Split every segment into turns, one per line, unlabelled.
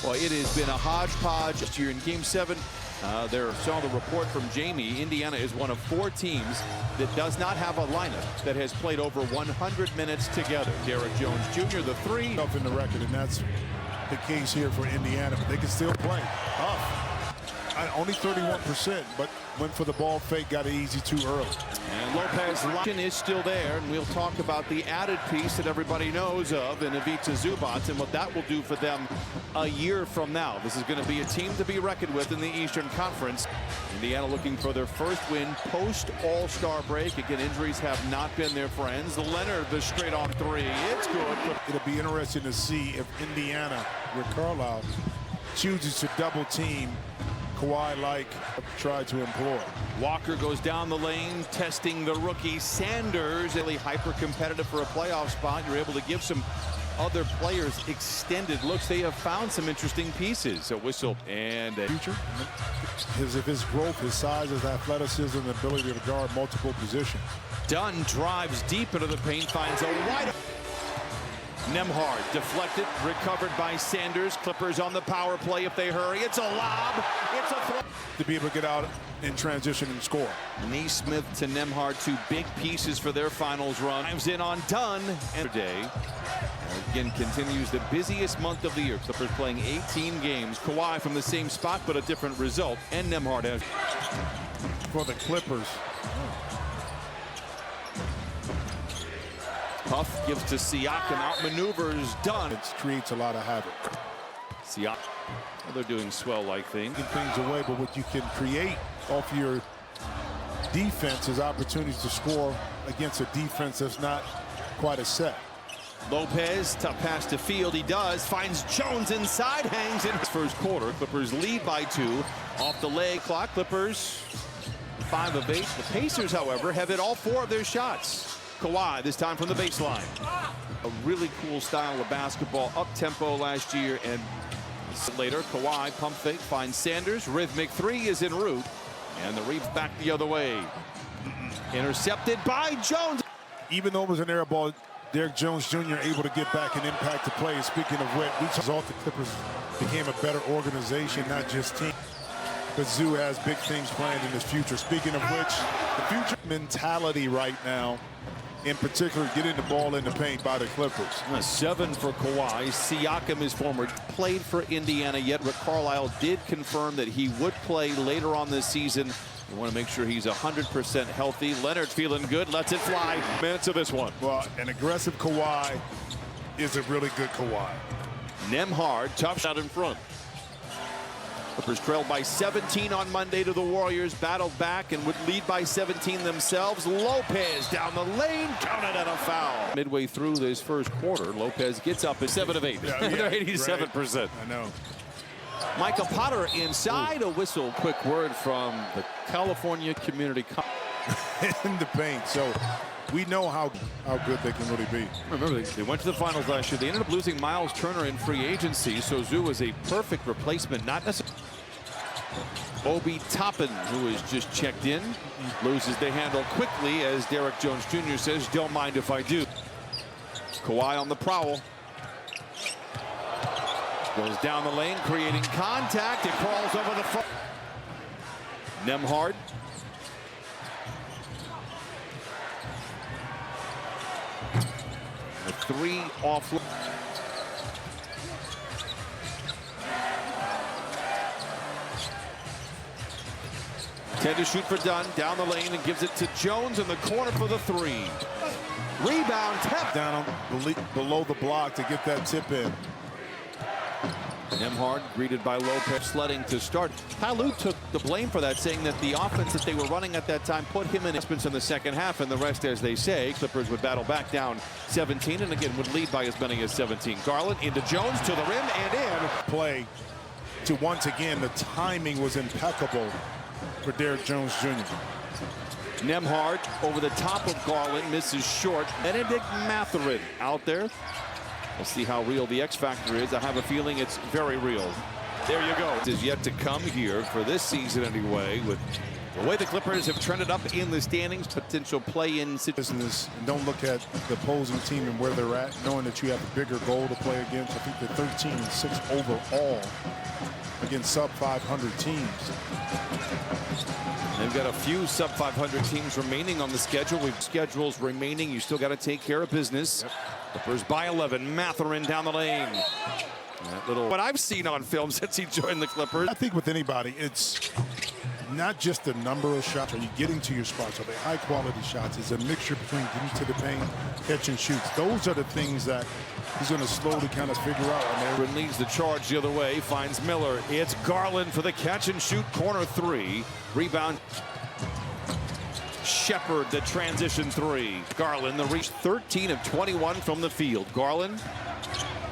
Well, it has been a hodgepodge here in Game 7. There saw the report from Jamie. Indiana is one of 4 teams that does not have a lineup that has played over 100 minutes together. Derek Jones Jr., the 3.
Up in the record, and that's the case here for Indiana, but they can still play. Only 31%, but went for the ball fake, got it easy too early.
And Lopez is still there, and we'll talk about the added piece that everybody knows of in Ivica Zubac and what that will do for them a year from now. This is going to be a team to be reckoned with in the Eastern Conference. Indiana looking for their first win post All-Star break. Again, injuries have not been their friends. Leonard, the straight-on 3. It's good.
It'll be interesting to see if Indiana, Rick Carlisle, chooses to double team Kawhi like tried to employ.
Walker goes down the lane, testing the rookie Sanders. Really hyper-competitive for a playoff spot. You're able to give some other players extended looks. They have found some interesting pieces. A whistle and a
future. His growth, his size, his athleticism, and ability to guard multiple positions.
Dunn drives deep into the paint, finds a wide. Nembhard deflected, recovered by Sanders. Clippers on the power play if they hurry. It's a lob. It's a throw.
To be able to get out in transition and score.
Nesmith to Nembhard, 2 big pieces for their finals run. Dives in on Dunn. And today, again, continues the busiest month of the year. Clippers playing 18 games. Kawhi from the same spot, but a different result. And Nembhard has.
For the Clippers.
Puff gives to Siakam, outmaneuvers Dunn.
It creates a lot of havoc.
Siakam, well, they're doing swell-like things.
Taking things away, but what you can create off your defense is opportunities to score against a defense that's not quite a set.
Lopez, tough pass to Field. He does. Finds Jones inside, hangs in his first quarter. Clippers lead by 2. Off the leg clock, Clippers 5 of 8. The Pacers, however, have hit all 4 of their shots. Kawhi, this time from the baseline. A really cool style of basketball, up-tempo last year, and later, Kawhi, pump fake, finds Sanders. Rhythmic 3 is en route, and the Reeves back the other way. Intercepted by Jones.
Even though it was an air ball, Derek Jones Jr. able to get back and impact the play. Speaking of which, we saw the Clippers became a better organization, not just team. But Zoo has big things planned in his future. Speaking of which, the future mentality right now, in particular, getting the ball in the paint by the Clippers.
7 for Kawhi. Siakam is former. Played for Indiana, yet Rick Carlisle did confirm that he would play later on this season. We want to make sure he's 100% healthy. Leonard feeling good, lets it fly. Minutes of this one.
Well, an aggressive Kawhi is a really good Kawhi.
Nembhard, tough shot in front. Clippers trailed by 17 on Monday to the Warriors, battled back and would lead by 17 themselves. Lopez down the lane, counted at a foul. Midway through this first quarter, Lopez gets up at 7 of 8. They're 87%.
Right. I know.
Michael Potter inside, a whistle. Quick word from the California Community College.
In the paint, so we know how good they can really be.
Remember, they went to the finals last year. They ended up losing Miles Turner in free agency, so Zoo is a perfect replacement, not necessarily. Obi Toppin, who has just checked in, loses the handle quickly, as Derek Jones Jr. says, don't mind if I do. Kawhi on the prowl. Goes down the lane, creating contact. It crawls over the front. Nembhard. A 3 off. 10 to shoot for Dunn, down the lane, and gives it to Jones in the corner for the 3. Rebound, tap.
Down below the block to get that tip in.
Nembhard greeted by Lopez, sledding to start. Ty Lue took the blame for that, saying that the offense that they were running at that time put him in the second half, and the rest, as they say. Clippers would battle back down 17, and again would lead by as many as 17. Garland into Jones, to the rim, and in.
Play to once again, the timing was impeccable for Derek Jones Jr.
Nembhard over the top of Garland, misses short. Benedict Mathurin out there. We'll see how real the X factor is. I have a feeling it's very real. There you go. It is yet to come here for this season anyway, with The way the Clippers have trended up in the standings, potential play-in
business, and don't look at the opposing team and where they're at, knowing that you have a bigger goal to play against. I think they're 13-6 overall against sub-500 teams.
They've got a few sub-500 teams remaining on the schedule. We've schedules remaining. You still got to take care of business. Clippers by 11. Mathurin down the lane. That little what I've seen on film since he joined the Clippers.
I think with anybody, it's not just the number of shots. Are you getting to your spots? Are they high-quality shots? It's a mixture between getting to the paint, catch and shoots. Those are the things that he's going to slowly kind of figure out.
Mathurin leads the charge the other way, finds Miller. It's Garland for the catch-and-shoot corner three. Rebound. Shepherd, the transition three. Garland, the reach, 13 of 21 from the field. Garland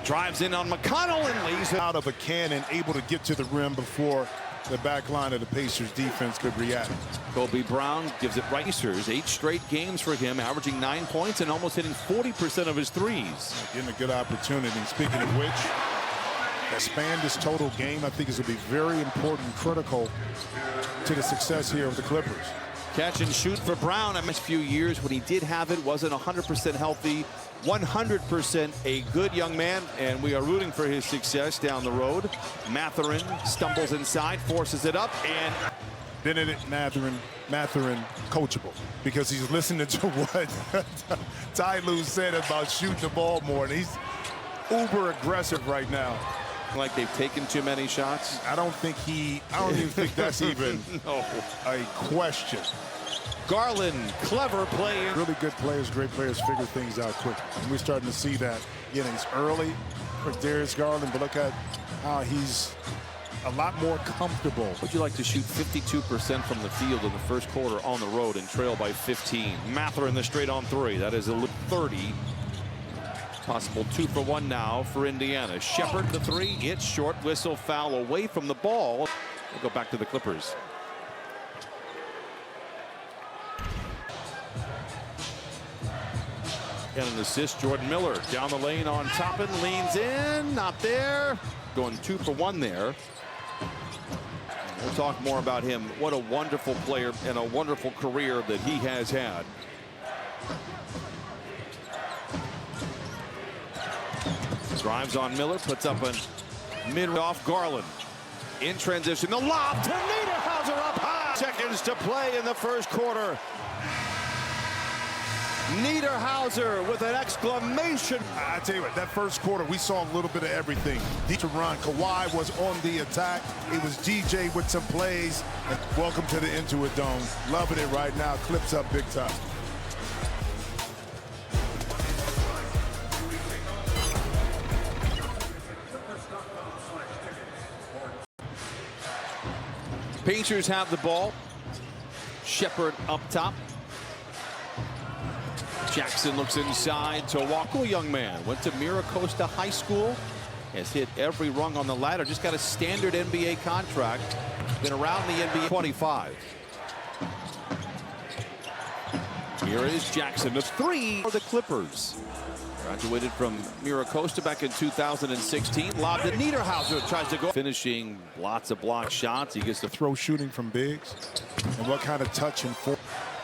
drives in on McConnell and leaves it
out of a cannon, able to get to the rim before the back line of the Pacers defense could react.
Kobe Brown gives it right. Pacers, 8 straight games for him, averaging 9 points and almost hitting 40% of his threes.
Getting a good opportunity. Speaking of which, expand his total game, I think is going to be very important, critical to the success here of the Clippers.
Catch and shoot for Brown. In the few years when he did have it, wasn't 100% healthy, 100% a good young man, and we are rooting for his success down the road. Mathurin stumbles inside, forces it up, and
Benedict Mathurin coachable, because he's listening to what Ty Lue said about shooting the ball more, and he's uber aggressive right now.
Like they've taken too many shots.
I don't even think that's even
no.
a question.
Garland, clever play.
Really good players, great players figure things out quickly. And we're starting to see that. Again, it's early for Darius Garland, but look at how he's a lot more comfortable.
Would you like to shoot 52% from the field in the first quarter on the road and trail by 15? Mathurin the straight on three. That is a 30. Possible 2 for 1 now for Indiana. Shepherd the three. It's short. Whistle, foul away from the ball. We'll go back to the Clippers. And an assist, Jordan Miller down the lane on Toppin, leans in, not there. Going 2 for 1 there. We'll talk more about him. What a wonderful player and a wonderful career that he has had. Drives on Miller, puts up a mid-off Garland. In transition, the lob to Niederhauser up high. Seconds to play in the first quarter. Niederhauser with an exclamation.
I tell you what, that first quarter, we saw a little bit of everything. To run, Kawhi was on the attack. It was DJ with some plays. And welcome to the Intuit Dome. Loving it right now. Clips up big time.
Pacers have the ball. Shepherd up top. Jackson looks inside to Walker, young man. Went to Mira Costa High School. Has hit every rung on the ladder. Just got a standard NBA contract. Been around the NBA 25. Here is Jackson, the three for the Clippers. Graduated from Mira Costa back in 2016. Lob to Niederhauser, tries to go. Finishing lots of block shots. He gets to
throw shooting from bigs. And what kind of touch and form.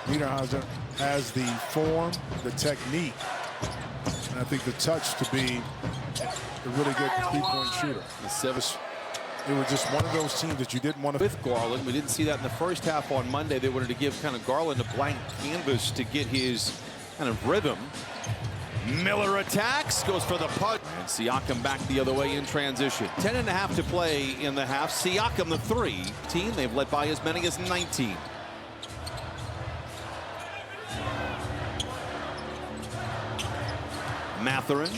Niederhauser has the form, the technique, and I think the touch to be a really good three-point shooter.
The seven.
It was just one of those teams that you didn't want to.
With Garland, we didn't see that in the first half on Monday. They wanted to give kind of Garland a blank canvas to get his kind of rhythm. Miller attacks, goes for the putt. And Siakam back the other way in transition. 10.5 to play in the half. Siakam the three. Team, they've led by as many as 19. Mathurin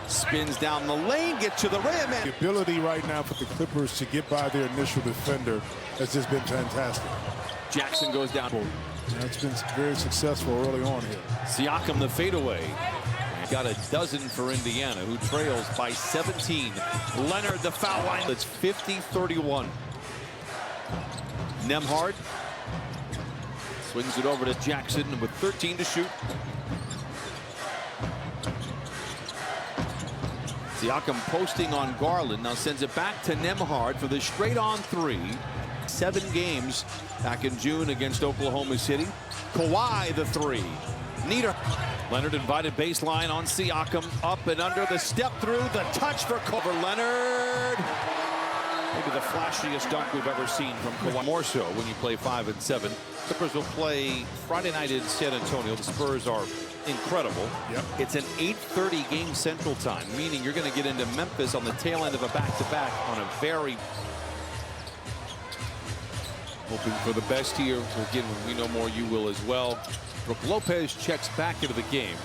spins down the lane, gets to the rim. And
the ability right now for the Clippers to get by their initial defender has just been fantastic.
Jackson goes down.
That's been very successful early on here.
Siakam the fadeaway. Got a dozen for Indiana, who trails by 17. Leonard the foul line. It's 50-31. Nembhard swings it over to Jackson with 13 to shoot. Siakam posting on Garland. Now sends it back to Nembhard for the straight on three. 7 games back in June against Oklahoma City. Kawhi the 3. Leonard invited baseline on Siakam. Up and under, the step through, the touch for Leonard. Maybe the flashiest dunk we've ever seen from Kawhi. More so when you play 5 and 7. Clippers will play Friday night in San Antonio. The Spurs are incredible.
Yep.
It's an 8:30 game Central Time, meaning you're going to get into Memphis on the tail end of a back-to-back on a very... Hoping for the best here. Again, when we know more, you will as well. Brook Lopez checks back into the game.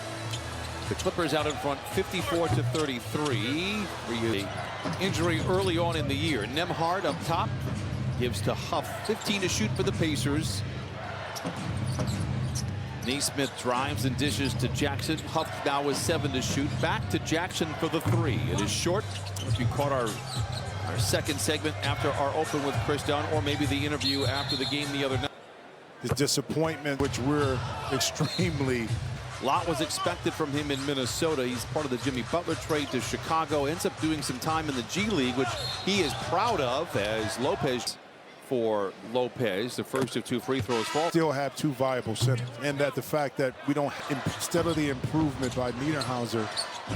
The Clippers out in front 54-33. Injury early on in the year. Nembhard up top gives to Huff. 15 to shoot for the Pacers. Nesmith drives and dishes to Jackson. Huff now with 7 to shoot. Back to Jackson for the 3. It is short. If you caught our second segment after our open with Chris Dunn, or maybe the interview after the game the other night.
The disappointment, which we're extremely...
A lot was expected from him in Minnesota. He's part of the Jimmy Butler trade to Chicago. Ends up doing some time in the G League, which he is proud of, as Lopez for Lopez. The first of 2 free throws fall.
Still have 2 viable centers. And that the fact that we don't, instead of the improvement by Niederhauser,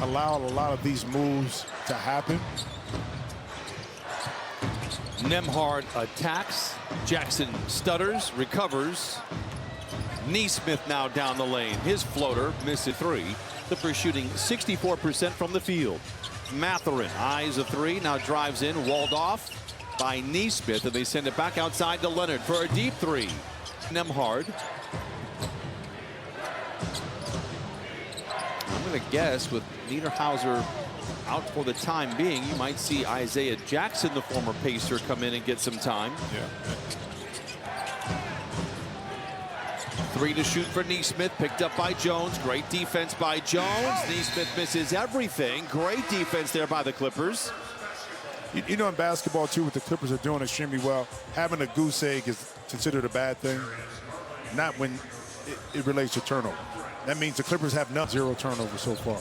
allow a lot of these moves to happen.
Nembhard attacks. Jackson stutters, recovers. Nesmith now down the lane. His floater misses 3. Clippers shooting 64% from the field. Mathurin eyes a 3, now drives in, walled off by Nesmith, and they send it back outside to Leonard for a deep 3. Nembhard. I'm going to guess with Niederhauser out for the time being, you might see Isaiah Jackson, the former Pacer, come in and get some time.
Yeah.
3 to shoot for Nesmith, picked up by Jones. Great defense by Jones. Nesmith misses everything. Great defense there by the Clippers.
You know, in basketball, too, what the Clippers are doing extremely well, having a goose egg is considered a bad thing, not when it relates to turnover. That means the Clippers have 0 turnover so far.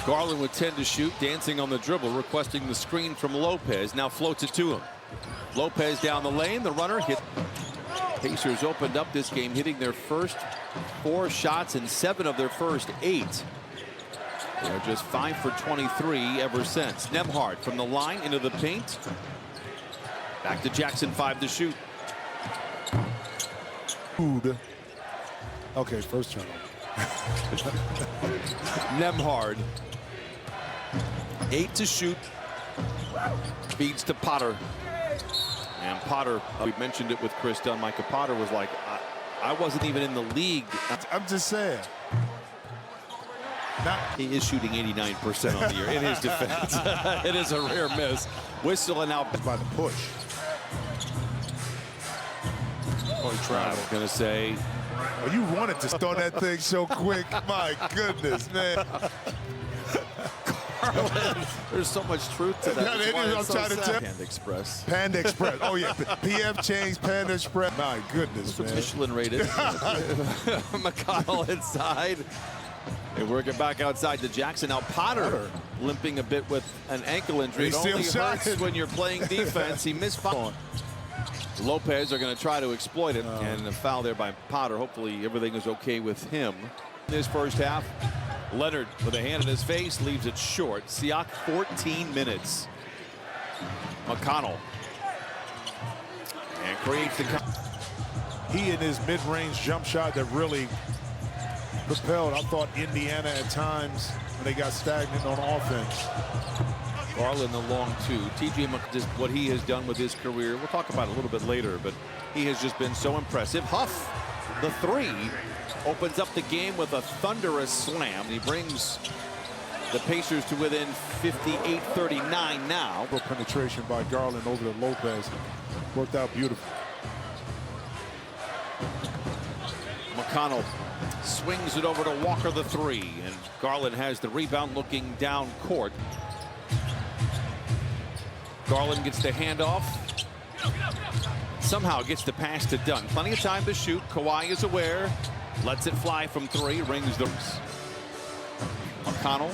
Garland with 10 to shoot, dancing on the dribble, requesting the screen from Lopez. Now floats it to him. Lopez down the lane, the runner hit. Pacers opened up this game, hitting their first 4 shots and 7 of their first 8. They're just 5 for 23 ever since. Nembhard from the line into the paint. Back to Jackson, 5 to shoot.
Okay, first turnover.
Nembhard. 8 to shoot. Feeds to Potter. And Potter, we mentioned it with Chris Dunn. Micah Potter was like, I wasn't even in the league.
I'm just saying.
He is shooting 89% on the year in his defense. It is a rare miss. Whistle and out.
By the push.
I was going to say.
Oh, you wanted to throw that thing so quick. My goodness, man.
There's so much truth to that.
I'm trying to tell.
Panda Express.
Panda Express. Oh, yeah. PF Chang's Panda Express. My goodness, man.
Michelin rated. McConnell inside. They work it back outside to Jackson. Now Potter limping a bit with an ankle injury. It only hurts when you're playing defense. He missed foul. Lopez are going to try to exploit it. And a foul there by Potter. Hopefully everything is okay with him. In his first half, Leonard with a hand in his face leaves it short. Siak 14 minutes. McConnell. And creates the...
He in his mid-range jump shot that really propelled, I thought, Indiana at times when they got stagnant on offense.
Garland the long 2. TJ just what he has done with his career. We'll talk about it a little bit later, but he has just been so impressive. Huff, the 3, opens up the game with a thunderous slam. He brings the Pacers to within 58-39 now.
Penetration by Garland over to Lopez. Worked out beautiful.
McConnell swings it over to Walker the 3, and Garland has the rebound looking down court. Garland gets the handoff. Somehow gets the pass to Dunn. Plenty of time to shoot. Kawhi is aware. Lets it fly from 3. Rings the... McConnell.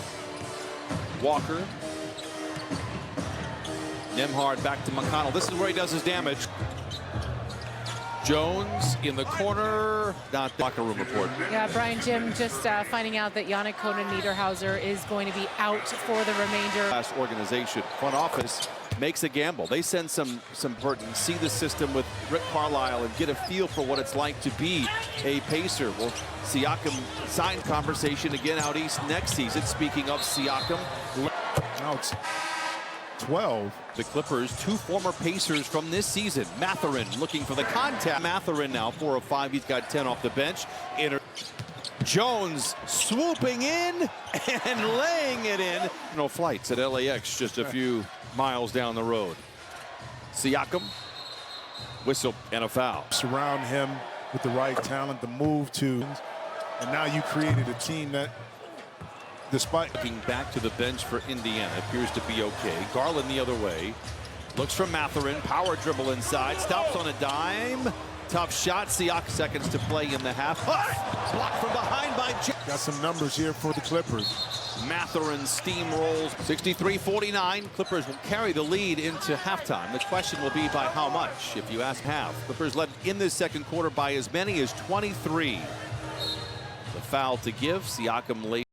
Walker. Nembhard back to McConnell. This is where he does his damage. Jones in the corner. Not the locker room report.
Yeah, Brian, Jim just finding out that Yannick Konen-Niederhauser is going to be out for the remainder.
Last organization, front office makes a gamble. They send some Burton, see the system with Rick Carlisle and get a feel for what it's like to be a Pacer. Well, Siakam signed conversation again out east next season. Speaking of Siakam.
Now it's 12.
The Clippers, 2 former Pacers from this season. Mathurin looking for the contact. Mathurin now 4 of 5. He's got 10 off the bench. Jones swooping in and laying it in. No flights at LAX, just a few miles down the road. Siakam, whistle and a foul.
Surround him with the right talent, the move to, and now you created a team that, despite
looking back to the bench for Indiana, appears to be okay. Garland the other way. Looks for Mathurin. Power dribble inside. Stops on a dime. Tough shot. Siakam, seconds to play in the half. Blocked from behind by
got some numbers here for the Clippers.
Mathurin steamrolls 63-49. Clippers will carry the lead into halftime. The question will be by how much, if you ask half. Clippers led in this second quarter by as many as 23. The foul to give. Siakam late.